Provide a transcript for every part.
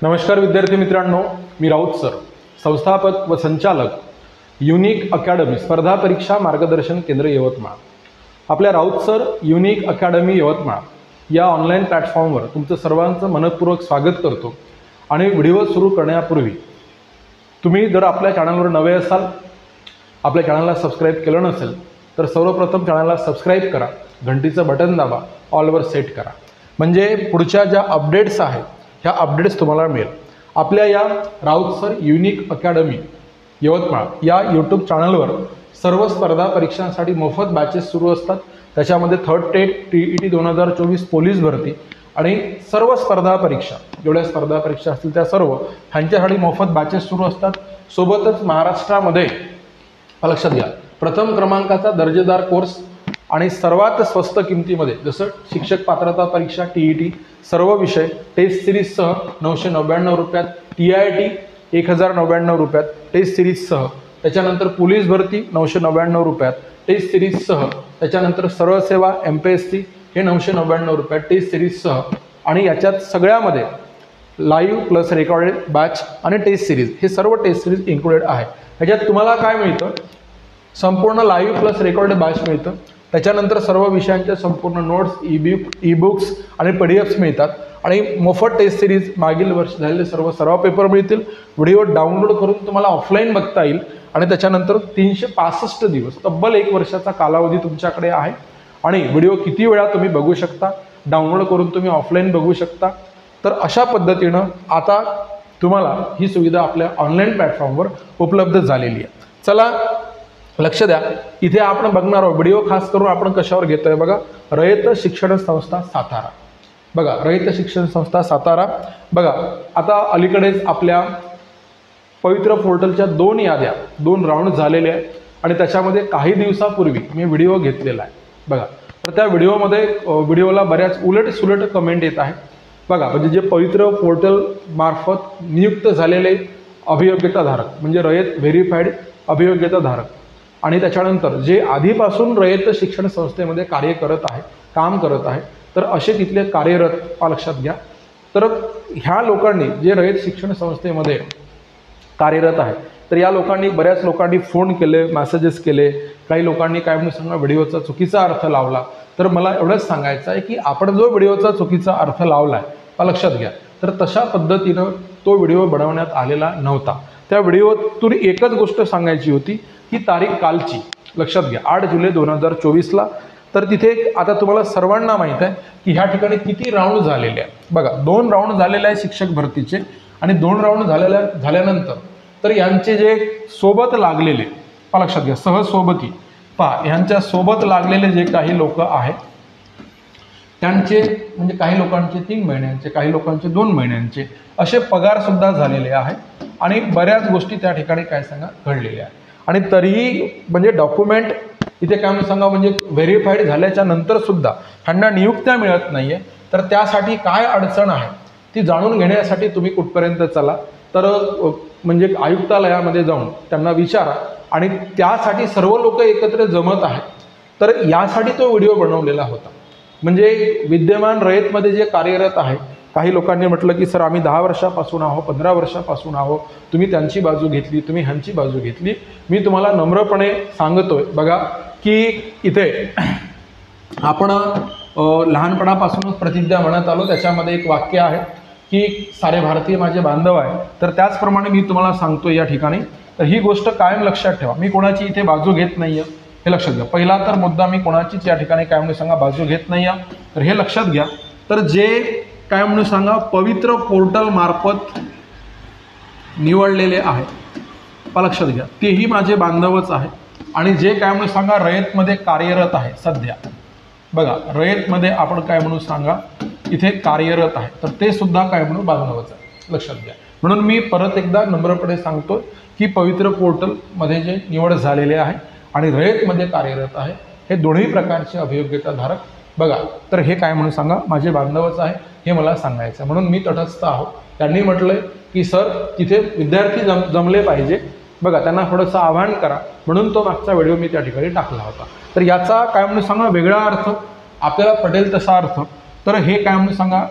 नमस्कार विद्यार्थी मित्रांनो, मी राऊत सर, संस्थापक व संचालक युनिक अकॅडमी स्पर्धा परीक्षा मार्गदर्शन केंद्र यवतमाळ। आपल्या Raut sir unique academy Yavatmal या ऑनलाईन प्लॅटफॉर्मवर तुमचं सर्वांचं मनपूर्वक स्वागत करतो। आणि व्हिडिओ सुरू करण्यापूर्वी तुम्ही जर आपल्या चॅनलवर नवे असाल, आपल्या चॅनलला सबस्क्राईब केलं नसेल तर सर्वप्रथम चॅनलला सबस्क्राईब करा, घंटीचं बटन दाबा, ऑलवर सेट करा, म्हणजे पुढच्या ज्या अपडेट्स आहेत ह्या अपडेट्स तुम्हाला मिळेल। आपल्या या Raut sir unique academy Yavatmal या यूट्यूब चॅनलवर सर्व स्पर्धा परीक्षांसाठी मोफत बॅचेस सुरू असतात। त्याच्यामध्ये थर्ड टेट, TET 2024 पोलीस भरती आणि सर्व स्पर्धा परीक्षा, जेवढ्या स्पर्धा परीक्षा असतील त्या सर्व ह्यांच्यासाठी मोफत बॅचेस सुरू असतात। सोबतच महाराष्ट्रामध्ये लक्षात घ्या, प्रथम क्रमांकाचा दर्जेदार कोर्स आणि सर्वात स्वस्त किमतीमध्ये, जसं शिक्षक पात्रता परीक्षा TET सर्व विषय टेस्ट सिरीजसह 999 रुपयात, TIT 1099 रुपयात टेस्ट सिरीजसह, त्याच्यानंतर पोलीस भरती 999 रुपयात टेस्ट सिरीजसह, त्याच्यानंतर सरळ सेवा MPSC हे 999 रुपयात टेस्ट सिरीजसह, आणि याच्यात सगळ्यामध्ये लाईव्ह प्लस रेकॉर्डेड बॅच आणि टेस्ट सिरीज हे सर्व टेस्ट सिरीज इन्क्लुडेड आहे। ह्याच्यात तुम्हाला काय मिळतं? संपूर्ण लाईव्ह प्लस रेकॉर्डेड बॅच मिळतं, त्याच्यानंतर सर्व विषयांच्या संपूर्ण नोट्स, ई-बुक्स आणि PDF मिळतात, आणि मोफत टेस्ट सिरीज, मागील वर्ष झालेले सर्व सराव पेपर मिळतील, व्हिडिओ डाउनलोड करून तुम्हाला ऑफलाईन बघता येईल, आणि त्याच्यानंतर 365 दिवस तब्बल 1 वर्षाचा कालावधी तुमच्याकडे आहे, आणि व्हिडिओ किती वेळा तुम्ही बघू शकता, डाउनलोड करून तुम्ही ऑफलाईन बघू शकता। तर अशा पद्धतीनं आता तुम्हाला ही सुविधा आपल्या ऑनलाईन प्लॅटफॉर्मवर उपलब्ध झालेली आहे। चला लक्ष द्या, इथे आपण बघणार आहोत व्हिडिओ खास करून आपण कशावर घेतोय बघा, रयत शिक्षण संस्था सातारा। बघा, रयत शिक्षण संस्था सातारा। बघा, आता अलीकडेच आपल्या पवित्र पोर्टलच्या 2 याद्या, 2 राऊंड झालेले आहेत, आणि त्याच्यामध्ये काही दिवसापूर्वी मी व्हिडिओ घेतलेला आहे। बघा, तर त्या व्हिडिओला बऱ्याच उलट सुलट कमेंट येत आहेत। बघा, म्हणजे जे पवित्र पोर्टल मार्फत नियुक्त झालेले अभियोग्यताधारक, म्हणजे रयत व्हेरीफाईड अभियोग्यताधारक, आणि त्याच्यानंतर जे आधीपासून रयत शिक्षण संस्थेमध्ये काम करत आहे, तर असे तिथले कार्यरत लक्षात घ्या। तर ह्या लोकांनी जे रयत शिक्षण संस्थेमध्ये कार्यरत आहे, तर या लोकांनी बऱ्याच लोकांनी फोन केले, मेसेजेस केले, काही लोकांनी काय म्हणून सांगा व्हिडिओचा चुकीचा अर्थ लावला। तर मला एवढंच सांगायचं आहे की आपण जो व्हिडिओचा चुकीचा अर्थ लावला आहे लक्षात घ्या, तर तशा पद्धतीनं तो व्हिडिओ बनवण्यात आलेला नव्हता। त्या व्हिडिओतून एकच गोष्ट सांगायची होती की तारीख कालची लक्षात घ्या, 8 जुलै 2024ला। तर तिथे आता तुम्हाला सर्वांना माहीत आहे की ह्या ठिकाणी किती राऊंड झालेले आहेत। बघा, 2 राऊंड झालेले आहे शिक्षक भरतीचे, आणि 2 राऊंड झाल्यानंतर तर यांचे जे सोबत लागलेले लक्षात घ्या, सहसोबती पहा, ह्यांच्या सोबत लागलेले जे काही लोक आहेत त्यांचे, म्हणजे काही लोकांचे 3 महिन्यांचे, काही लोकांचे 2 महिन्यांचे असे पगार सुद्धा झालेले आहेत, आणि बऱ्याच गोष्टी त्या ठिकाणी काय सांगा घडलेल्या आहेत। आणि तरीही म्हणजे डॉक्युमेंट इथे काय म्हणून सांगा, म्हणजे व्हेरीफाईड झाल्याच्या नंतर सुद्धा ह्यांना नियुक्त्या मिळत नाही आहे। तर त्यासाठी काय अडचण आहे ती जाणून घेण्यासाठी तुम्ही कुठपर्यंत चला, तर म्हणजे आयुक्तालयामध्ये जाऊन त्यांना विचारा, आणि त्यासाठी सर्व लोक एकत्र जमत आहेत। तर यासाठी तो व्हिडिओ बनवलेला होता। म्हणजे विद्यमान रयतमध्ये जे कार्यरत आहे, काही लोकांनी म्हटलं की सर आम्ही 10 वर्षापासून आहो, 15 वर्षापासून आहो, तुम्ही त्यांची बाजू घेतली, तुम्ही ह्यांची बाजू घेतली। मी तुम्हाला नम्रपणे सांगतोय बघा की इथे आपण लहानपणापासूनच प्रतिज्ञा म्हणत आलो, त्याच्यामध्ये एक वाक्य आहे की सारे भारतीय माझे बांधव आहे। तर त्याचप्रमाणे मी तुम्हाला सांगतो या ठिकाणी, तर ही गोष्ट कायम लक्षात ठेवा, मी कोणाची इथे बाजू घेत नाही आहे, हे लक्षात घ्या। पहिला तर मुद्दा, मी कोणाचीच या ठिकाणी काय म्हणून सांगा बाजू घेत नाही आहे, तर हे लक्षात घ्या। तर जे काय म्हणून सांगा पवित्र पोर्टल मार्फत निवडलेले आहेत लक्षात घ्या, तेही माझे बांधवच आहे, आणि जे काय म्हणून सांगा रयतमध्ये कार्यरत आहे सध्या, बघा रयतमध्ये आपण काय म्हणून सांगा इथे कार्यरत आहे, तर ते सुद्धा काय म्हणून बांधवच आहे लक्षात घ्या। म्हणून मी परत एकदा नम्रपणे सांगतो की पवित्र पोर्टलमध्ये जे निवड झालेले आहे आणि रयतमध्ये कार्यरत आहे, हे दोन्ही प्रकारचे अभियोग्यताधारक बघा, तर हे काय म्हणून सांगा माझे बांधवच आहे, हे मला सांगायचं। म्हणून मी तटस्थ आहोत। त्यांनी म्हटलंय की सर तिथे विद्यार्थी जमले पाहिजे, बघा त्यांना थोडंसं आवाहन करा, म्हणून तो मागचा व्हिडिओ मी त्या ठिकाणी टाकला होता। तर याचा काय म्हणून सांगा वेगळा अर्थ आपल्याला पटेल तसा अर्थ, तर हे काय म्हणून सांगा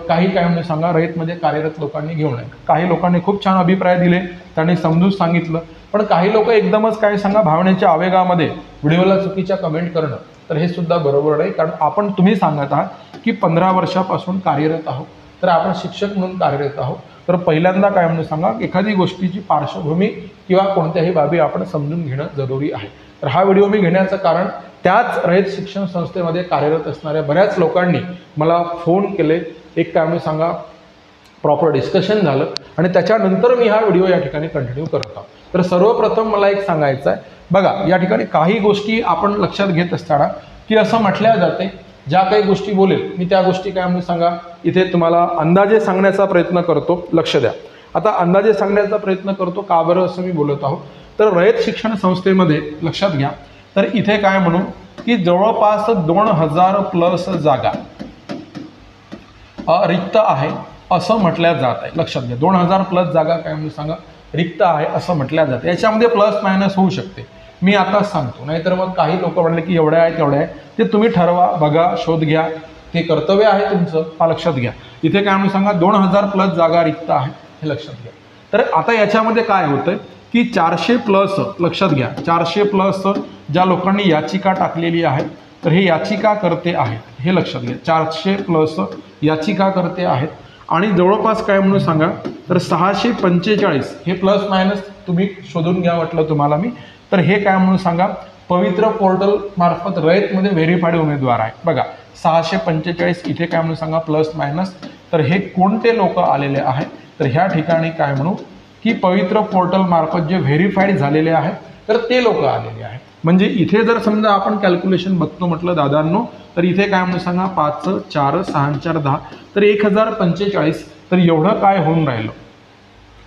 काही काय म्हणून सांगा रयतमध्ये कार्यरत लोकांनी घेऊ नये. काही लोकांनी खूप छान अभिप्राय दिले, त्यांनी समजून सांगितलं, पण काही लोक एकदमच काय सांगा भावनेच्या आवेगामध्ये व्हिडिओला चुकीच्या कमेंट करणं, तर हे सुद्धा बरोबर नाही. कारण तुम्ही सांगत आहात की 15 वर्षापासून कार्यरत आहोत, तर आपण शिक्षक म्हणून कार्यरत आहोत, तर पहिल्यांदा काय म्हणून सांगा एखादी गोष्टीची पार्श्वभूमी किंवा कोणत्याही बाबी आपण समजून घेणं जरुरी आहे. तर हा व्हिडिओ मी घेण्याचं कारण त्याच रयत शिक्षण संस्थेमध्ये कार्यरत असणाऱ्या बऱ्याच लोकांनी मला फोन केले, एक काय म्हणून सांगा प्रॉपर डिस्कशन झालं आणि त्याच्यानंतर मी हा व्हिडिओ या ठिकाणी कंटिन्यू करत आहोत. तर सर्वप्रथम मला एक सांगायचं आहे, बघा या ठिकाणी काही गोष्टी आपण लक्षात घेत असताना की असं म्हटल्या जाते, ज्या काही गोष्टी बोलेल मी त्या गोष्टी काय म्हणून सांगा इथे तुम्हाला अंदाजे सांगण्याचा प्रयत्न करतो. लक्ष द्या, आता अंदाजे सांगण्याचा प्रयत्न करतो का बरं असं मी बोलत आहोत, तर रयत शिक्षण संस्थेमध्ये लक्षात घ्या, तर इथे काय म्हणू की जवळपास 2000+ जागा रिक्त आहे असं म्हटल्या जात आहे. लक्षात घ्या, 2000+ जागा काय म्हणून सांगा रिक्त आहे असं म्हटल्या जाते. याच्यामध्ये प्लस मायनस होऊ शकते, मी आताच सांगतो, नाहीतर मग काही लोक म्हणले की एवढ्या आहे तेवढ्या आहे, ते तुम्ही ठरवा, बघा, शोध घ्या, ते कर्तव्य आहे तुमचं. हा लक्षात घ्या, इथे काय म्हणून सांगा 2000+ जागा रिक्त आहे हे लक्षात घ्या. तर आता याच्यामध्ये काय होतंय की 400+, लक्षात घ्या 400+ ज्या लोकांनी याचिका टाकलेली आहे, तर हे याचिका करते आहेत हे लक्षात घ्या. 400+ याचिका करते आहेत आणि जवळपास काय म्हणून सांगा तर 645 हे प्लस मायनस तुम्ही शोधून घ्या वाटलं तुम्हाला मी, तर हे काय म्हणून सांगा पवित्र पोर्टल मार्फत रयतमध्ये व्हेरीफाईड उमेदवार आहे. बघा 645 इथे काय म्हणून सांगा प्लस मायनस, तर हे कोणते लोक आलेले आहेत, तर ह्या ठिकाणी काय म्हणू की पवित्र पोर्टल मार्फत जे व्हेरीफाईड झालेले आहेत तर ते लोक आलेले आहेत. म्हणजे इथे जर समजा आपण कॅल्क्युलेशन बघतो म्हटलं दादांनो, तर इथे काय म्हणून सांगा 5, 4, 6, 4, 10, तर 1045, तर एवढं काय होऊन राहिलं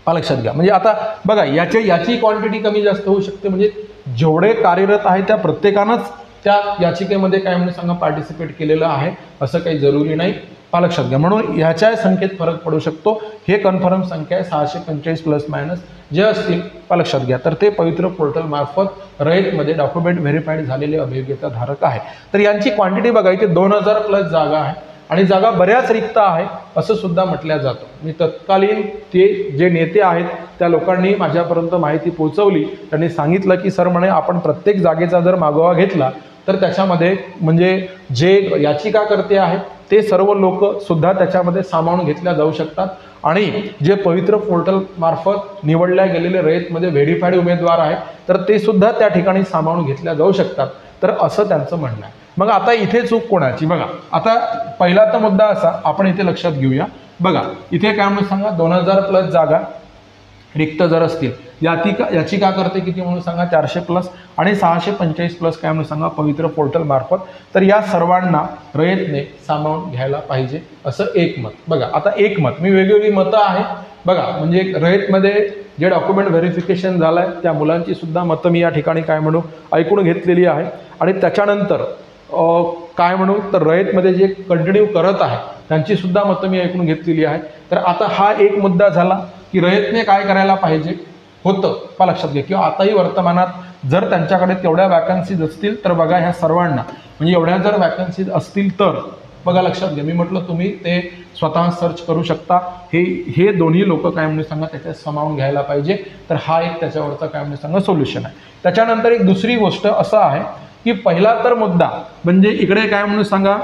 लक्षात घ्या. म्हणजे आता बघा याची क्वांटिटी कमी जास्त होऊ शकते, म्हणजे जेवढे कार्यरत आहे त्या प्रत्येकानंच त्या याचिकेमध्ये काय म्हणून सांगा पार्टिसिपेट केलेलं आहे असं काही जरुरी नाही. लक्षात घ्या, म्हणून ह्याच्या संख्येत फरक पडू शकतो. हे कन्फर्म संख्या आहे 645 प्लस मायनस जे असतील लक्षात घ्या, तर ते पवित्र पोर्टल मार्फत रयतमध्ये डॉक्युमेंट व्हेरीफाईड झालेले अभियोग्यता धारक आहे. तर यांची क्वांटिटी बघा इथे 2000+ जागा आहे आणि जागा बऱ्याच रिक्त आहे असं सुद्धा म्हटलं जातं. मी तत्कालीन ते जे नेते आहेत त्या लोकांनी माझ्यापर्यंत माहिती पोहोचवली, त्यांनी सांगितलं की सर म्हणे आपण प्रत्येक जागेचा जर मागोवा घेतला तर त्याच्यामध्ये म्हणजे जे याचिकाकर्ते आहेत ते सर्व लोक सुद्धा त्याच्यामध्ये सामावून घेतल्या जाऊ शकतात आणि जे पवित्र पोर्टल मार्फत निवडल्या गेलेले रयतमध्ये व्हेरीफाईड उमेदवार आहेत तर ते सुद्धा त्या ठिकाणी सामावून घेतल्या जाऊ शकतात, तर असं त्यांचं म्हणणं आहे. मग आता इथे चूक कोणाची बघा, आता पहिला तर मुद्दा असा आपण इथे लक्षात घेऊया. बघा इथे काय म्हणून सांगा 2000+ जागा रिक्त जर असतील, याचिकाकर्ते किती म्हणून सांगा 400+ आणि 645+ काय म्हणून सांगा पवित्र पोर्टल मार्फत, तर या सर्वांना रयतने सामावून घ्यायला पाहिजे असं एक मत. बघा आता एक मत, मी वेगवेगळी मतं आहे बघा, म्हणजे रयतमध्ये जे डॉक्युमेंट व्हेरिफिकेशन झालं आहे त्या मुलांची सुद्धा मतं मी या ठिकाणी काय म्हणू ऐकून घेतलेली आहे आणि त्याच्यानंतर काय म्हणू तर रयतमध्ये जे कंटिन्यू करत आहे त्यांची सुद्धा मतं मी ऐकून घेतलेली आहे. तर आता हा एक मुद्दा झाला की रयतने काय करायला पाहिजे होतं लक्षात घ्या, किंवा आताही वर्तमानात जर त्यांच्याकडे तेवढ्या वॅकन्सीज असतील तर बघा ह्या सर्वांना म्हणजे एवढ्या जर वॅकन्सीज असतील तर बघा लक्षात घ्या, मी म्हटलं तुम्ही ते स्वतः सर्च करू शकता, हे दोन्ही लोक काय म्हणून सांगा त्याच्यात सामावून घ्यायला पाहिजे. तर हा एक त्याच्यावरचा काय म्हणून सांगा सोल्युशन आहे. त्याच्यानंतर एक दुसरी गोष्ट असं आहे की पहिला तर मुद्दा म्हणजे इकडे काय म्हणून सांगा,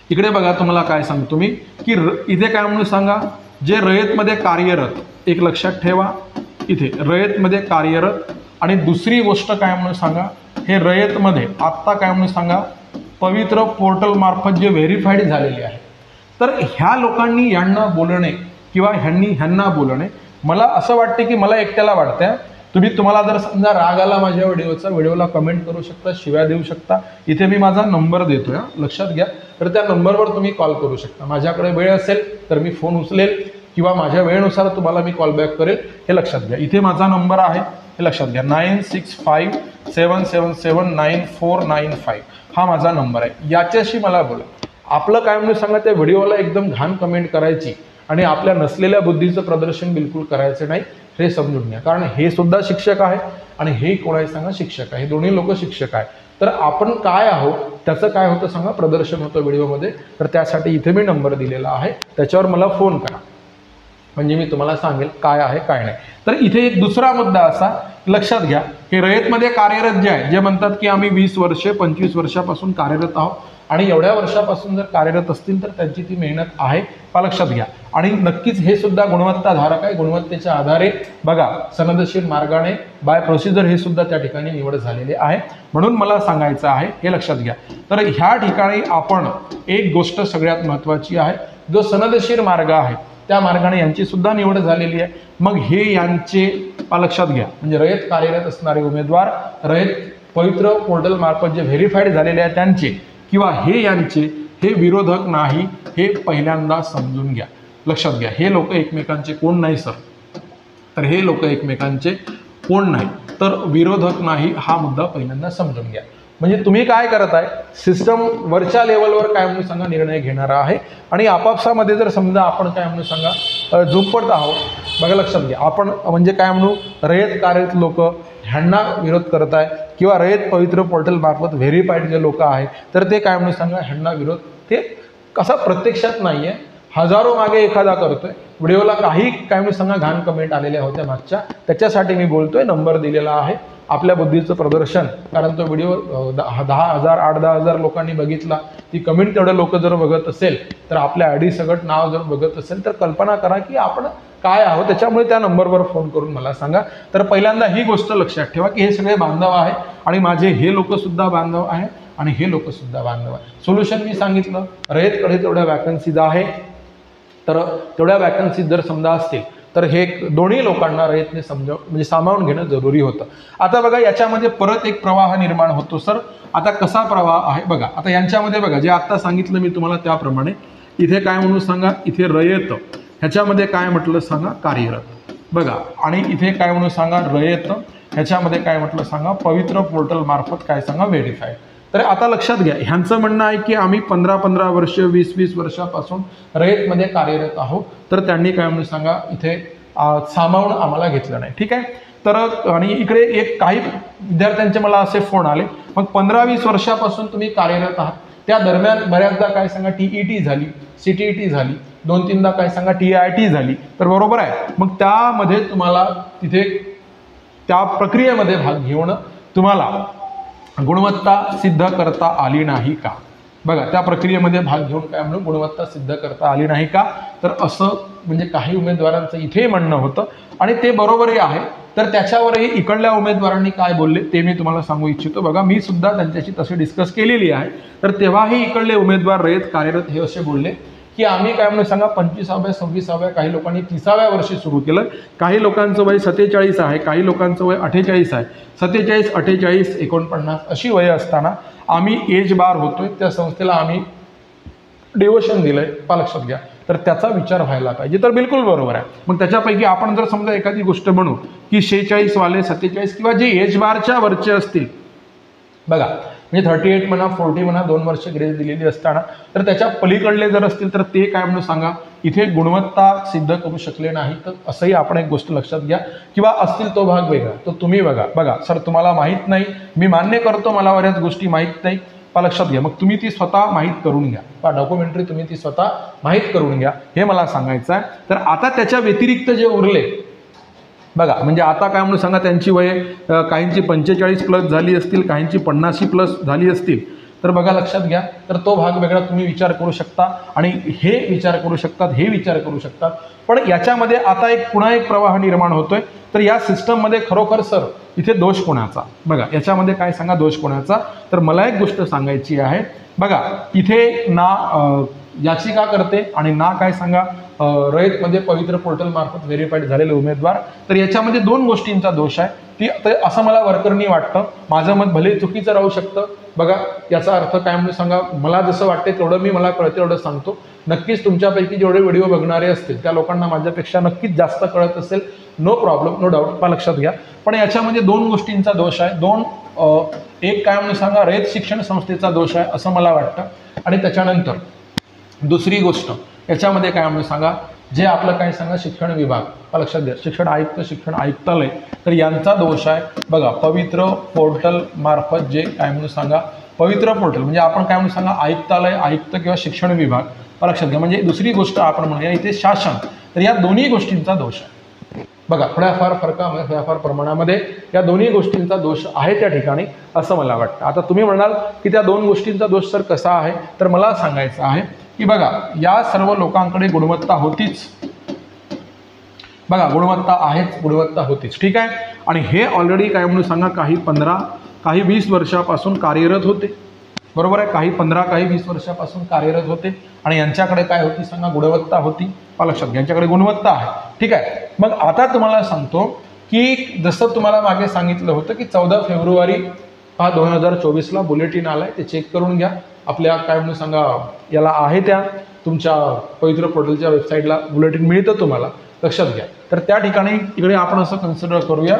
इकडे बघा तुम्हाला काय सांगतो मी की इथे काय म्हणून सांगा जे रयतमध्ये कार्यरत, एक लक्षात ठेवा इथे रयतमध्ये कार्यरत, आणि दुसरी गोष्ट काय म्हणून सांगा हे रयतमध्ये आत्ता काय म्हणून सांगा पवित्र पोर्टल मार्फत जे व्हेरीफाईड झालेले आहे, तर ह्या लोकांनी यांना बोलणे किंवा ह्यांना बोलणे, मला असं वाटते की मला एकट्याला वाटतंय, तुम्हाला जर समजा राग आला माझ्या व्हिडिओला कमेंट करू शकता, शिव्या देऊ शकता, इथे मी माझा नंबर देतोय लक्षात घ्या, तर त्या नंबरवर तुम्ही कॉल करू शकता. माझ्याकडे वेळ असेल तर मी फोन उचलेल किंवा माझ्या वेळेनुसार तुम्हाला मी कॉल बॅक करेल, हे लक्षात घ्या. इथे माझा नंबर आहे हे लक्षात घ्या 9657779495 हा माझा नंबर आहे, याच्याशी मला बोला. आपलं काय म्हणून सांगा त्या व्हिडिओला एकदम घाण कमेंट करायची आणि आपल्या नसलेल्या बुद्धीचं प्रदर्शन बिलकुल करायचं नाही, हे समजून घ्या. कारण हे सुद्धा शिक्षक आहे आणि हे कोणाही सांगा शिक्षक आहे, हे दोन्ही लोक शिक्षक आहे. तर आपण काय आहोत त्याचं काय होतं सांगा, प्रदर्शन होतं व्हिडिओमध्ये. तर त्यासाठी इथे मी नंबर दिलेला आहे, त्याच्यावर मला फोन करा, म्हणजे मी तुम्हाला सांगेल काय आहे काय नाही. तर इथे एक दुसरा मुद्दा असा लक्षात घ्या की रयतमध्ये कार्यरत जे आहे, जे म्हणतात की आम्ही 20 वर्षे 25 वर्षापासून कार्यरत आहोत आणि एवढ्या वर्षापासून जर कार्यरत असतील तर त्यांची ती मेहनत आहे, लक्षात घ्या. आणि नक्कीच हे सुद्धा गुणवत्ताधारक आहे. गुणवत्तेच्या आधारे बघा सनदशीर मार्गाने बाय प्रोसिजर हे सुद्धा त्या ठिकाणी निवड झालेले आहे. म्हणून मला सांगायचं आहे हे लक्षात घ्या. तर ह्या ठिकाणी आपण एक गोष्ट सगळ्यात महत्त्वाची आहे, जो सनदशीर मार्ग आहे त्या मार्गाने यांची सुद्धा निवड झालेली आहे. मग हे यांचे लक्षात घ्या, म्हणजे रयत कार्यरत असणारे उमेदवार रयत पवित्र पोर्टल मार्फत जे व्हेरीफाईड झालेले आहे त्यांचे किंवा हे यांचे हे विरोधक नाही, हे पहिल्यांदा समजून घ्या. लक्षात घ्या, हे लोक एकमेकांचे कोण नाही सर, तर हे लोक एकमेकांचे कोण नाही तर विरोधक नाही, हा मुद्दा पहिल्यांदा समजून घ्या. म्हणजे तुम्ही काय करत आहे, सिस्टम वरच्या लेवलवर काय म्हणून सांगा निर्णय घेणारा आहे आणि आपापसामध्ये जर समजा आपण काय म्हणून सांगा झोपडत आहोत, बघा लक्षात घ्या, आपण म्हणजे काय म्हणू रयत कार्यरत लोक ह्यांना विरोध करत आहे किंवा रयत पवित्र पोर्टल मार्फत व्हेरीफाईड जे लोक आहेत तर ते काय म्हणून सांगा ह्यांना विरोध, ते कसा प्रत्यक्षात नाही आहे, हजारो मागे एखादा करतोय. व्हिडिओला काही काय म्हणून सांगा घाण कमेंट आलेल्या होत्या मागच्या, त्याच्यासाठी मी बोलतोय. नंबर दिलेला आहे, आपल्या बुद्धीचं प्रदर्शन, कारण तो व्हिडिओ 10,000 8-10,000 लोकांनी बघितला, ती कमेंट तेवढे लोक जर बघत असेल तर आपल्या आयडी सगळं नाव जर बघत असेल तर कल्पना करा की आपण काय आहोत. त्याच्यामुळे त्या नंबरवर फोन करून मला सांगा. तर पहिल्यांदा ही गोष्ट लक्षात ठेवा की हे सगळे बांधव आहे आणि माझे हे लोक सुद्धा बांधव आहे आणि हे लोक सुद्धा बांधव आहे. सोल्युशन मी सांगितलं, रयतकडे तेवढ्या वॅकन्सीज आहे, तर तेवढ्या वॅकन्सीज जर समजा असतील तर हे दोन्ही लोकांना रयतने म्हणजे सामावून घेणं जरुरी होतं. आता बघा याच्यामध्ये परत एक प्रवाह निर्माण होतो. सर आता कसा प्रवाह आहे बघा, आता यांच्यामध्ये बघा जे आत्ता सांगितलं मी तुम्हाला त्याप्रमाणे इथे काय म्हणून सांगा, इथे रयत ह्याच्यामध्ये काय म्हटलं सांगा कार्यरत बघा, आणि इथे काय म्हणून सांगा रयत ह्याच्यामध्ये काय म्हटलं सांगा पवित्र पोर्टल मार्फत काय सांगा व्हेरीफाईड. तर आता लक्षात घ्या, ह्यांचं म्हणणं आहे की आम्ही 15-15 वर्ष 20-20 वर्षापासून रयतमध्ये कार्यरत आहोत, तर त्यांनी काय म्हणून सांगा इथे सामावून आम्हाला घेतलं नाही. ठीक आहे. तर आणि इकडे एक काही विद्यार्थ्यांचे मला असे फोन आले, मग 15-20 वर्षापासून तुम्ही कार्यरत आहात, त्या दरम्यान बऱ्याचदा काय सांगा TET झाली, CTET झाली, 2-3दा काय सांगा TIT झाली, तर बरोबर आहे. मग त्यामध्ये तुम्हाला तिथे त्या प्रक्रियेमध्ये भाग घेऊन तुम्हाला गुणवत्ता सिद्ध करता आली नाही का, बघा त्या प्रक्रियेमध्ये भाग घेऊन काय म्हणून गुणवत्ता सिद्ध करता आली नाही का, तर असं म्हणजे काही उमेदवारांचं इथे म्हणणं होतं आणि ते बरोबरही आहे. तर त्याच्यावरही इकडल्या उमेदवारांनी काय बोलले ते मी तुम्हाला सांगू इच्छितो. बघा मी सुद्धा त्यांच्याशी तशी डिस्कस केलेली आहे. तर तेव्हाही इकडले उमेदवार रयत कार्यरत हे असे बोलले की आम्ही काय म्हणून सांगा 25व्या 26व्या, काही लोकांनी 30व्या वर्षी सुरू केलं, काही लोकांचं वय 47 आहे, काही लोकांचं वय 48 आहे, 47, 48, 49 अशी वय असताना आम्ही एज बार होतोय, त्या संस्थेला आम्ही डिवोशन दिलंय, लक्षात घ्या. तर त्याचा विचार व्हायला पाहिजे. तर बिलकुल बरोबर आहे. मग त्याच्यापैकी आपण जर समजा एखादी गोष्ट म्हणू की 46 वाले 47 किंवा जे एज बारच्या वरचे असतील बघा, म्हणजे 38 म्हणा 40 म्हणा 2 वर्ष ग्रेस दिलेली असताना, तर त्याच्या पलीकडले जर असतील तर ते काय म्हणून सांगा इथे गुणवत्ता सिद्ध करू शकले नाही. तर असंही आपण एक गोष्ट लक्षात घ्या, किंवा असतील तो भाग वेगळा, तो तुम्ही बघा सर तुम्हाला माहीत नाही, मी मान्य करतो मला बऱ्याच गोष्टी माहीत नाही, लक्षात घ्या. मग तुम्ही ती स्वतः माहीत करून घ्या, डॉक्युमेंटरी तुम्ही ती स्वतः माहीत करून घ्या, हे मला सांगायचं आहे. तर आता त्याच्या व्यतिरिक्त जे उरले बघा, म्हणजे आता काय म्हणून सांगा त्यांची वय काहींची 45+ झाली असतील, काहींची 50+ झाली असतील, तर बघा लक्षात घ्या. तर तो भाग वेगळा तुम्ही विचार करू शकता आणि हे विचार करू शकतात, हे विचार करू शकतात. पण याच्यामध्ये आता पुन्हा एक प्रवाह निर्माण होतोय. तर या सिस्टममध्ये खरोखर सर इथे दोष कोणाचा, बघा याच्यामध्ये काय सांगा दोष कोणाचा. तर मला एक गोष्ट सांगायची आहे बघा, इथे ना याचिका करते आणि ना काय सांगा रयतमध्ये पवित्र पोर्टल मार्फत व्हेरीफाईड झालेले उमेदवार. तर याच्यामध्ये 2 गोष्टींचा दोष आहे. ती असं मला वर्करनी वाटतं, माझं मत भले चुकीचं राहू शकतं. बघा याचा अर्थ काय म्हणून सांगा, मला जसं वाटते तेवढं मी मला कळते एवढं सांगतो. नक्कीच तुमच्यापैकी जेवढे व्हिडिओ बघणारे असतील त्या लोकांना माझ्यापेक्षा नक्कीच जास्त कळत असेल, नो प्रॉब्लेम, नो डाऊट, लक्षात घ्या. पण याच्यामध्ये 2 गोष्टींचा दोष आहे. एक काय म्हणून सांगा रयत शिक्षण संस्थेचा दोष आहे असं मला वाटतं. आणि त्याच्यानंतर दुसरी गोष्ट याच्यामध्ये काय म्हणून सांगा जे आपलं काय सांगा शिक्षण विभाग लक्षात घ्या, शिक्षण आयुक्त, शिक्षण आयुक्तालय, तर यांचा दोष आहे बघा. पवित्र पोर्टल मार्फत जे काय म्हणून सांगा, पवित्र पोर्टल म्हणजे आपण काय म्हणून सांगा आयुक्तालय, आयुक्त किंवा शिक्षण विभाग लक्षात घ्या. म्हणजे दुसरी गोष्ट आपण म्हणूया इथे शासन, तर या दोन्ही गोष्टींचा दोष आहे बघा. थोड्याफार फरकामध्ये, थोड्याफार प्रमाणामध्ये या दोन्ही गोष्टींचा दोष आहे त्या ठिकाणी असं मला वाटतं. आता तुम्ही म्हणाल की त्या दोन गोष्टींचा दोष सर कसा आहे, तर मला सांगायचं आहे की बघा या सर्व लोकांकडे गुणवत्ता होतीच बघा, गुणवत्ता आहेच, गुणवत्ता होतीच, ठीक आहे. आणि हे ऑलरेडी काय म्हणून सांगा काही 15 काही 20 वर्षापासून कार्यरत होते, बरोबर आहे. काही 15 काही 20 वर्षापासून कार्यरत होते आणि यांच्याकडे काय होती सांगा, गुणवत्ता होती लक्षात घ्या, यांच्याकडे गुणवत्ता आहे, ठीक आहे. मग आता तुम्हाला सांगतो की जसं तुम्हाला मागे सांगितलं होतं की 14 फेब्रुवारी 2024ला बुलेटिन आलाय, ते चेक करून घ्या. आपल्या काय म्हणून सांगा याला आहे त्या तुमच्या पवित्र पोर्टलच्या वेबसाईटला बुलेटिन मिळतं तुम्हाला, लक्षात घ्या. तर त्या ठिकाणी इकडे आपण असं कन्सिडर करूया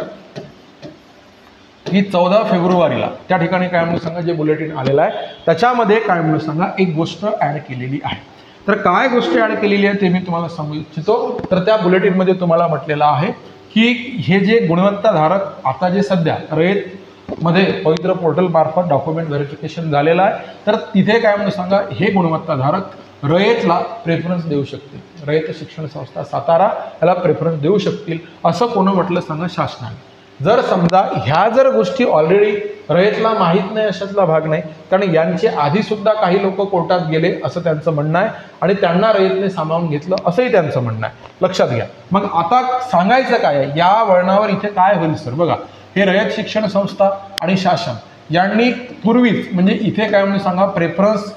की 14 फेब्रुवारीला त्या ठिकाणी काय म्हणून सांगा जे बुलेटिन आलेलं आहे त्याच्यामध्ये काय म्हणून सांगा एक गोष्ट ॲड केलेली आहे. तर काय गोष्ट ॲड केलेली आहे ते मी तुम्हाला सांगू इच्छितो. तर त्या बुलेटिनमध्ये तुम्हाला म्हटलेलं आहे की हे जे गुणवत्ताधारक आता जे सध्या रयतमध्ये पवित्र पोर्टल मार्फत डॉक्युमेंट व्हेरिफिकेशन झालेलं आहे, तर तिथे काय म्हणून सांगा हे गुणवत्ताधारक रयतला प्रेफरन्स देऊ शकतील, रयत शिक्षण संस्था सातारा याला प्रेफरन्स देऊ शकतील असं कोण म्हटलं सांगा, शासनाने. जर समजा ह्या जर गोष्टी ऑलरेडी रयतला माहीत नाही अशातला भाग नाही, कारण यांचे आधीसुद्धा काही लोक कोर्टात गेले असं त्यांचं म्हणणं आहे आणि त्यांना रयतने सामावून घेतलं असंही त्यांचं म्हणणं आहे, लक्षात घ्या. मग आता सांगायचं काय आहे या वळणावर इथे काय होईल सर, बघा हे रयत शिक्षण संस्था आणि शासन यांनी पूर्वीच म्हणजे इथे काय म्हणून सांगा प्रेफरन्स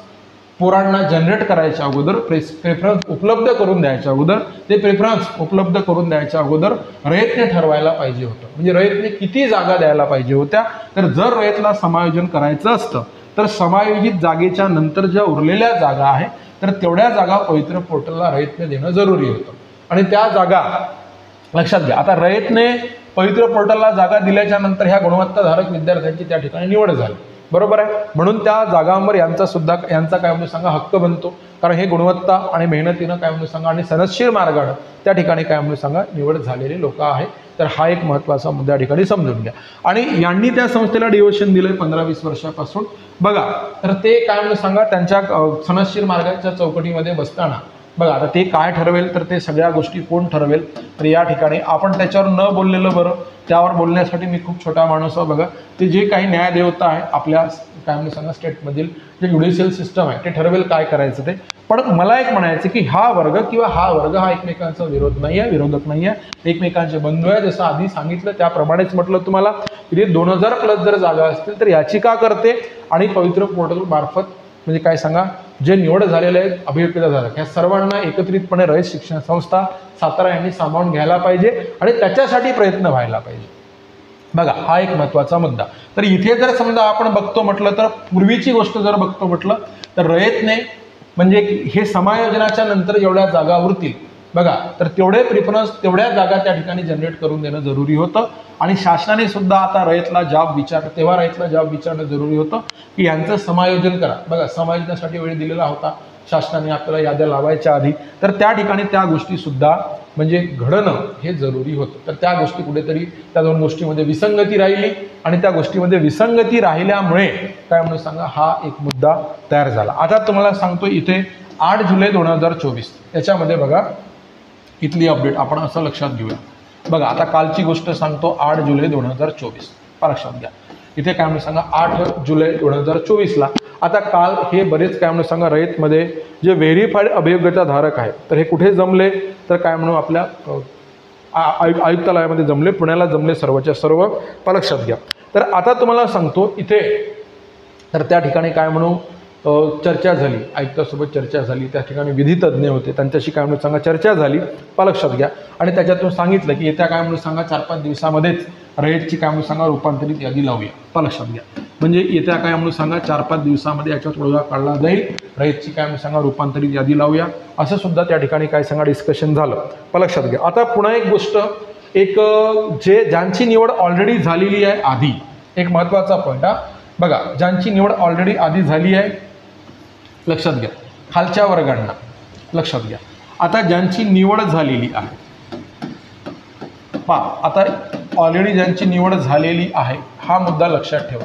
पोरांना जनरेट करायच्या अगोदर, प्रेफरन्स उपलब्ध करून द्यायच्या अगोदर, ते प्रेफरन्स उपलब्ध करून द्यायच्या अगोदर रयतने ठरवायला पाहिजे होतं. म्हणजे रयतने किती जागा द्यायला पाहिजे होत्या, तर जर रयतला समायोजन करायचं असतं तर समायोजित जागेच्या नंतर ज्या उरलेल्या जागा आहे तर तेवढ्या जागा पवित्र पोर्टलला रयतने देणं जरुरी होतं. आणि त्या जागा लक्षात घ्या, आता रयतने पवित्र पोर्टलला जागा दिल्याच्या नंतर ह्या गुणवत्ताधारक विद्यार्थ्यांची त्या ठिकाणी निवड झाली, बरोबर आहे. म्हणून त्या जागांवर यांचा काय म्हणून सांगा हक्क बनतो, कारण हे गुणवत्ता आणि मेहनतीनं काय म्हणून सांगा आणि सनदशीर मार्गानं त्या ठिकाणी काय म्हणून सांगा निवड झालेले लोक आहेत. तर हा एक महत्त्वाचा मुद्दा ठिकाणी समजून घ्या. आणि यांनी त्या संस्थेला डिव्होशन दिलंय 15-20 वर्षापासून बघा. तर ते काय म्हणून सांगा त्यांच्या सनदशीर मार्गाच्या चौकटीमध्ये बसताना बघा आता ते काय ठरवेल तर ते सगळ्या गोष्टी कोण ठरवेल, तर या ठिकाणी आपण त्याच्यावर न बोललेलं बरं. त्यावर बोलण्यासाठी मी खूप छोटा माणूस आहे बघा. ते जे काही न्यायदेवता आहे आपल्या काय म्हणून सांगा स्टेटमधील जे ज्युडिशियल सिस्टम आहे ते ठरवेल काय करायचं ते. पण मला एक म्हणायचं की हा वर्ग किंवा हा वर्ग हा एकमेकांचा विरोध नाही आहे, विरोधक नाही आहे, एकमेकांचे बंधू आहे. जसं आधी सांगितलं त्याप्रमाणेच म्हटलं तुम्हाला की 2000+ जर जागा असतील तर याची का करते आणि पवित्र पोर्टल मार्फत म्हणजे काय सांगा जे निवड झालेले आहेत अभियोक्ताधारक ह्या सर्वांना एकत्रितपणे रयत शिक्षण संस्था सातारा यांनी सामावून घ्यायला पाहिजे आणि त्याच्यासाठी प्रयत्न व्हायला पाहिजे. बघा हा एक महत्त्वाचा मुद्दा. तर इथे जर समजा आपण बघतो म्हटलं तर पूर्वीची गोष्ट जर बघतो म्हटलं तर रयतने म्हणजे हे समायोजनाच्या नंतर जेवढ्या जागा उरतील बघा तर तेवढे प्रिफरन्स तेवढ्या जागा त्या ठिकाणी जनरेट करून देणं जरुरी होतं. आणि शासनाने सुद्धा आता रयतला जॉब तेव्हा रयतला जॉब विचारणं जरुरी होतं की यांचं समायोजन करा. बघा समायोजनासाठी वेळ दिलेला होता शासनाने आपल्याला याद्या लावायच्या आधी, तर त्या ठिकाणी त्या गोष्टीसुद्धा म्हणजे घडणं हे जरुरी होतं. तर त्या गोष्टी कुठेतरी त्या दोन गोष्टीमध्ये विसंगती राहिली आणि त्या गोष्टीमध्ये विसंगती राहिल्यामुळे काय म्हणून सांगा हा एक मुद्दा तयार झाला. आता तुम्हाला सांगतो इथे 8 जुलै 2024 याच्यामध्ये बघा इथली अपडेट आपण असं लक्षात घेऊया. बघा आता कालची गोष्ट सांगतो 8 जुलै 2024 लक्षात घ्या. इथे काय म्हणून सांगा 8 जुलै 2024ला आता काल हे बरेच काय म्हणून सांगा रयतमध्ये जे व्हेरीफाईड अभियोग्यताधारक आहेत तर हे कुठे जमले तर काय म्हणून आपल्या आयुक्तालयामध्ये जमले, पुण्याला जमले सर्वच्या सर्व लक्षात घ्या. तर आता तुम्हाला सांगतो इथे तर त्या ठिकाणी काय म्हणू चर्चा झाली, आयुक्तासोबत चर्चा झाली, त्या ठिकाणी विधितज्ञ होते त्यांच्याशी काय म्हणून सांगा चर्चा झाली लक्षात घ्या. आणि त्याच्यातून सांगितलं की येत्या काय म्हणून सांगा 4-5 दिवसामध्येच रयतची काय म्हणून सांगा रूपांतरित यादी लावूया लक्षात घ्या. म्हणजे येत्या काय म्हणून सांगा 4-5 दिवसामध्ये याच्यात तोडगा काढला जाईल, रयतची काय म्हणून सांगा रूपांतरित यादी लावूया असं सुद्धा त्या ठिकाणी काय सांगा डिस्कशन झालं लक्षात घ्या. आता पुन्हा एक गोष्ट एक ज्यांची निवड ऑलरेडी झालेली आहे आधी एक महत्त्वाचा पॉईंट हा बघा ज्यांची निवड ऑलरेडी आधी झाली आहे लक्षात घ्या खालच्या वर्गांना लक्षात घ्या. आता ज्यांची निवड झालेली आहे आता ऑलरेडी ज्यांची निवड झालेली आहे हा मुद्दा लक्षात ठेवा।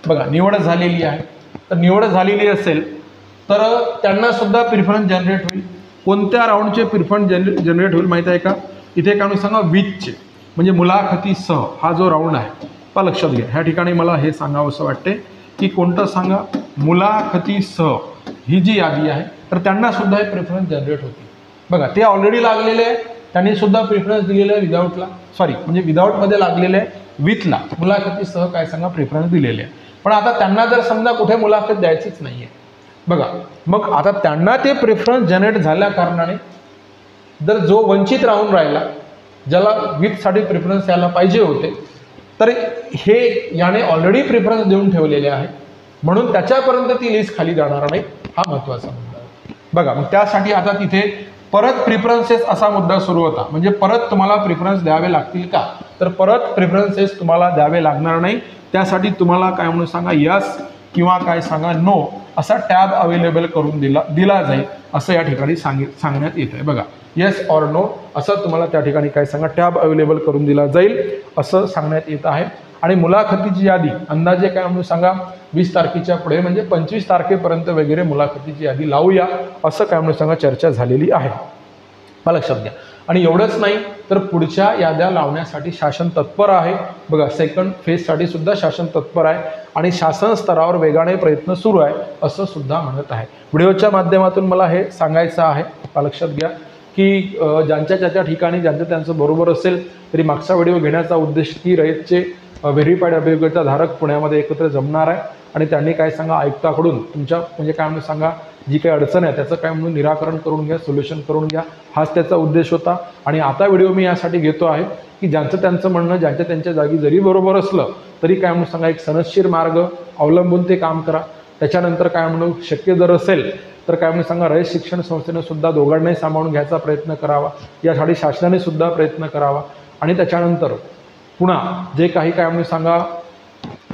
बघा, निवड झालेली आहे, तर निवड झालेली असेल तर त्यांना सुद्धा प्रिफरन्स जनरेट होईल। कोणत्या राऊंडचे प्रिफरन्स जनरेट होईल माहिती आहे का? इथे काय सांगा, विथचे म्हणजे मुलाखतीसह हा जो राऊंड आहे तो लक्षात घ्या। ह्या ठिकाणी मला हे सांगावं असं वाटते की कोणतं सांगा, मुलाखतीसह ही जी यादी आहे तर त्यांना सुद्धा हे प्रिफरन्स जनरेट होतील। बघा, ते ऑलरेडी लागलेले आहे, त्यांनी सुद्धा प्रिफरन्स दिलेला आहे विदाऊटला, म्हणजे विदाऊटमध्ये लागलेले आहे, विथला मुलाखतीसह काय सांगा प्रिफरन्स दिलेले आहे। पण आता त्यांना जर समजा कुठे मुलाखत द्यायचीच नाही आहे, बघा मग आता त्यांना ते प्रिफरन्स जनरेट झाल्या कारणाने जर जो वंचित राहून राहिला, ज्याला विथसाठी प्रिफरन्स यायला पाहिजे होते, तर हे याने ऑलरेडी प्रिफरन्स देऊन ठेवलेले आहे, म्हणून त्याच्यापर्यंत ती लिस्ट खाली जाणार नाही, हा महत्त्वाचा मुद्दा आहे। बघा, मग त्यासाठी आता तिथे परत प्रिफरन्सेस असा मुद्दा सुरू होता, म्हणजे परत तुम्हाला प्रिफरन्स द्यावे लागतील का? तर परत प्रिफरन्सेस तुम्हाला द्यावे लागणार नाही। त्यासाठी तुम्हाला काय म्हणून सांगा, यस किंवा काय सांगा, नो असा टॅब अवेलेबल करून दिला जाईल असं या ठिकाणी सांगण्यात येत आहे। बघा, येस ऑर नो असं तुम्हाला त्या ठिकाणी काय सांगा टॅब अवेलेबल करून दिला जाईल असं सांगण्यात येत आहे। आणि मुलाखतीची यादी अंदाजे काय म्हणून सांगा 20 तारखेच्या पुढे म्हणजे 25 तारखेपर्यंत वगैरे मुलाखतीची यादी लावूया असं काय म्हणून सांगा चर्चा झालेली आहे, मला लक्षात घ्या। आणि एवढंच नाही तर पुढच्या याद्या लावण्यासाठी शासन तत्पर आहे। बघा, सेकंड फेजसाठी सुद्धा शासन तत्पर आहे आणि शासन स्तरावर वेगाने प्रयत्न सुरू आहे असं सुद्धा म्हणत आहे। व्हिडिओच्या माध्यमातून मला हे सांगायचं आहे, लक्षात घ्या की ज्यांच्या ठिकाणी त्यांचं बरोबर असेल तरी मागचा व्हिडिओ घेण्याचा उद्देश की रयतचे व्हेरीफाईड अभियोग्यता धारक पुण्यामध्ये एकत्र जमणार आहे आणि त्यांनी काय सांगा आयुक्ताकडून तुमच्या म्हणजे काय म्हणून सांगा जी काही अडचण आहे त्याचं काय म्हणून निराकरण करून घ्या, सोल्युशन करून घ्या, हाच त्याचा उद्देश होता। आणि आता व्हिडिओ मी यासाठी घेतो आहे की त्यांचं म्हणणं त्यांच्या जागी जरी बरोबर असलं तरी काय म्हणून सांगा एक सनदशीर मार्ग अवलंबून ते काम करा। त्याच्यानंतर काय म्हणून शक्य जर असेल तर काय म्हणून सांगा रयत शिक्षण संस्थेने सुद्धा दोघांनाही सांभाळून घ्यायचा प्रयत्न करावा, यासाठी शासनाने सुद्धा प्रयत्न करावा। आणि त्याच्यानंतर पुन्हा जे काही काय म्हणून सांगा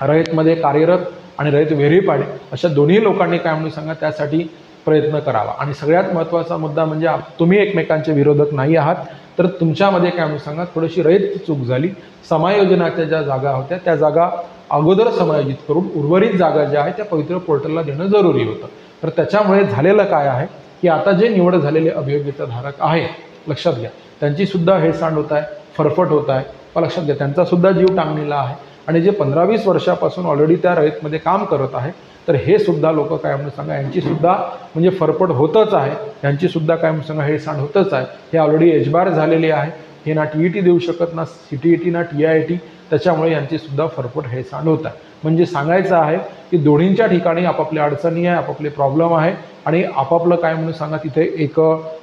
रयतमध्ये कार्यरत आणि रयत व्हेरीफाईड अशा दोन्ही लोकांनी काय म्हणून सांगा त्यासाठी प्रयत्न करावा। आणि सगळ्यात महत्त्वाचा मुद्दा म्हणजे तुम्ही एकमेकांचे विरोधक नाही आहात, तर तुमच्यामध्ये काय म्हणून सांगा थोडीशी रयत चूक झाली, समायोजनाच्या ज्या जागा होत्या त्या जागा अगोदर समायोजित करून उर्वरित जागा ज्या आहेत त्या पवित्र पोर्टलला देणं जरुरी होतं। तर त्याच्यामुळे झालेलं काय आहे की आता जे निवड झालेले अभियोग्यता धारक आहे, लक्षात घ्या त्यांची सुद्धा हेळसांड होत आहे, फरफट होत आहे, लक्षात घ्या त्यांचा सुद्धा जीव टांगलेला आहे। आणि जे 15-20 वर्षापासून ऑलरेडी त्या रयतमध्ये काम करत आहे तर हे सुद्धा लोक काय म्हणून सांगा यांची सुद्धा म्हणजे फरफट होतच आहे, यांची सुद्धा काय म्हणून सांगा हेळसांड होतच आहे। हे ऑलरेडी एजबार झालेले आहे, हे ना TET देऊ शकत ना CTET ना TIT, त्याच्यामुळे यांची सुद्धा फरफट हेळसांड होत आहे। म्हणजे सांगायचं आहे की दोन्हींच्या ठिकाणी आपापल्या अडचणी आहे, आपापले प्रॉब्लेम आहे आणि आपापलं काय म्हणून सांगा तिथे एक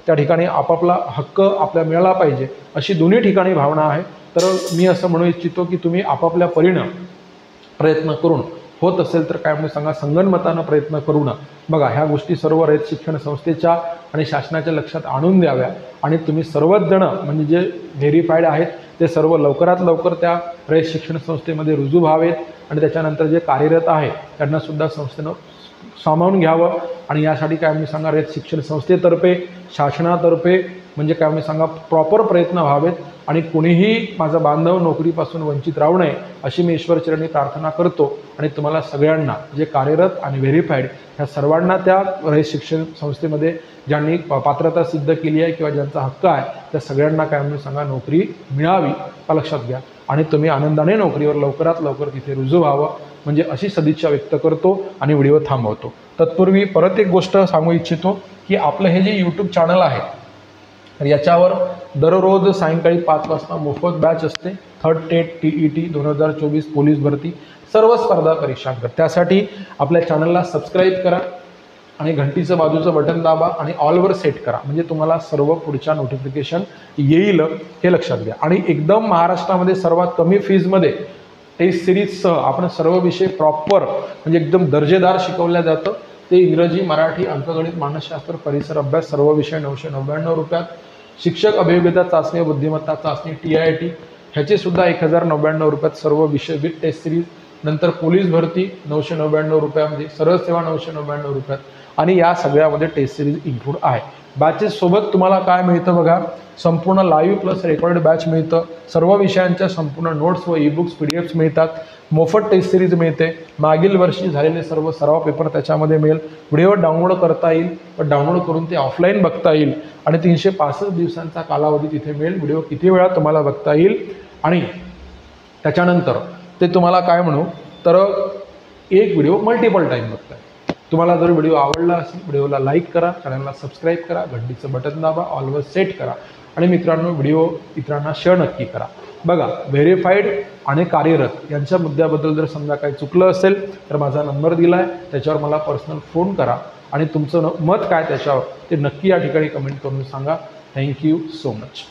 त्या ठिकाणी आपापला हक्क आपल्याला मिळाला पाहिजे अशी दोन्ही ठिकाणी भावना आहे। तर मी असं म्हणू इच्छितो की तुम्ही आपापल्या परीनं प्रयत्न करून होत असेल तर काय म्हणून सांगा संगनमतानं प्रयत्न करून बघा ह्या गोष्टी सर्व रयत शिक्षण संस्थेच्या आणि शासनाच्या लक्षात आणून द्याव्या आणि तुम्ही सर्वच जण म्हणजे जे व्हेरीफाईड आहेत ते सर्व लवकरात लवकर त्या रयत शिक्षण संस्थेमध्ये रुजू व्हावेत आणि त्याच्यानंतर जे कार्यरत आहे त्यांना सुद्धा संस्थेनं सामावून घ्यावं। आणि यासाठी काय म्हणून सांगा रयत शिक्षण संस्थेतर्फे शासनातर्फे म्हणजे काय म्हणून सांगा प्रॉपर प्रयत्न व्हावेत आणि कुणीही माझा बांधव नोकरीपासून वंचित राहू नये अशी मी ईश्वरचरणी प्रार्थना करतो। आणि तुम्हाला सगळ्यांना जे कार्यरत आणि व्हेरीफाईड ह्या सर्वांना त्या रयत शिक्षण संस्थेमध्ये ज्यांनी पात्रता सिद्ध केली आहे किंवा ज्यांचा हक्क आहे त्या सगळ्यांना काय म्हणून सांगा नोकरी मिळावी, लक्षात घ्या आणि तुम्ही आनंदाने नोकरीवर लवकरात लवकर तिथे रुजू व्हावं म्हणजे अशी सदिच्छा व्यक्त करतो आणि व्हिडिओ थांबवतो। तत्पूर्वी परत एक गोष्ट सांगू इच्छितो की आपलं हे जे यूट्यूब चॅनल आहे तर याच्यावर दररोज सायंकाळी 5 वाजता मोफत बॅच असते, थर्ड टेट TET 2024 पोलीस भरती सर्व स्पर्धा परीक्षांकर। त्यासाठी आपल्या चॅनलला सबस्क्राईब करा आणि घंटीचं बाजूचं बटन दाबा आणि ऑलवर सेट करा म्हणजे तुम्हाला सर्व पुढच्या नोटिफिकेशन येईल हे लक्षात घ्या। आणि एकदम महाराष्ट्रामध्ये सर्वात कमी फीजमध्ये टेस्ट सिरीजसह आपण सर्व विषय प्रॉपर म्हणजे एकदम दर्जेदार शिकवल्या जातं। ते इंग्रजी, मराठी, अंकगणित, मानसशास्त्र, परिसर अभ्यास सर्व विषय 999 रुपयात। शिक्षक अभियोग्यता चाचणी, बुद्धिमत्ता चाचणी TIT ह्याचे सुद्धा 1099 रुपयात सर्व विषय विथ टेस्ट सिरीज। नंतर पोलीस भरती 999 रुपयामध्ये, सरळ सेवा 999 रुपयात आणि या सगळ्यामध्ये टेस्ट सिरीज इन्क्लूड आहे। बॅचेससोबत तुम्हाला काय मिळतं बघा, संपूर्ण लाईव्ह प्लस रेकॉर्डेड बॅच मिळतं, सर्व विषयांच्या संपूर्ण नोट्स व ईबुक्स PDF मिळतात, मोफत टेस्ट सिरीज मिळते, मागील वर्षी झालेले सर्व सराव पेपर त्याच्यामध्ये मिळेल, व्हिडिओ डाउनलोड करता येईल व डाउनलोड करून ते ऑफलाईन बघता येईल आणि 365 दिवसांचा कालावधी तिथे मिळेल, व्हिडिओ किती वेळा तुम्हाला बघता येईल आणि त्याच्यानंतर ते तुम्हाला काय म्हणू तर एक व्हिडिओ मल्टिपल टाईम बघता येईल. तुम्हाला जर व्हिडिओ आवडला असेल व्हिडिओला लाईक करा, चॅनलला सबस्क्राईब करा, घंटीचं बटन दाबा, ऑलवर सेट करा आणि मित्रांनो व्हिडिओ इतरांना शेअर नक्की करा. बघा, व्हेरीफाईड आणि कार्यरत यांच्या मुद्द्याबद्दल जर समजा काही चुकलं असेल तर माझा नंबर दिला आहे, त्याच्यावर मला पर्सनल फोन करा आणि तुमचं मत काय त्याच्यावर ते नक्की या ठिकाणी कमेंट करून सांगा. Thank you so much.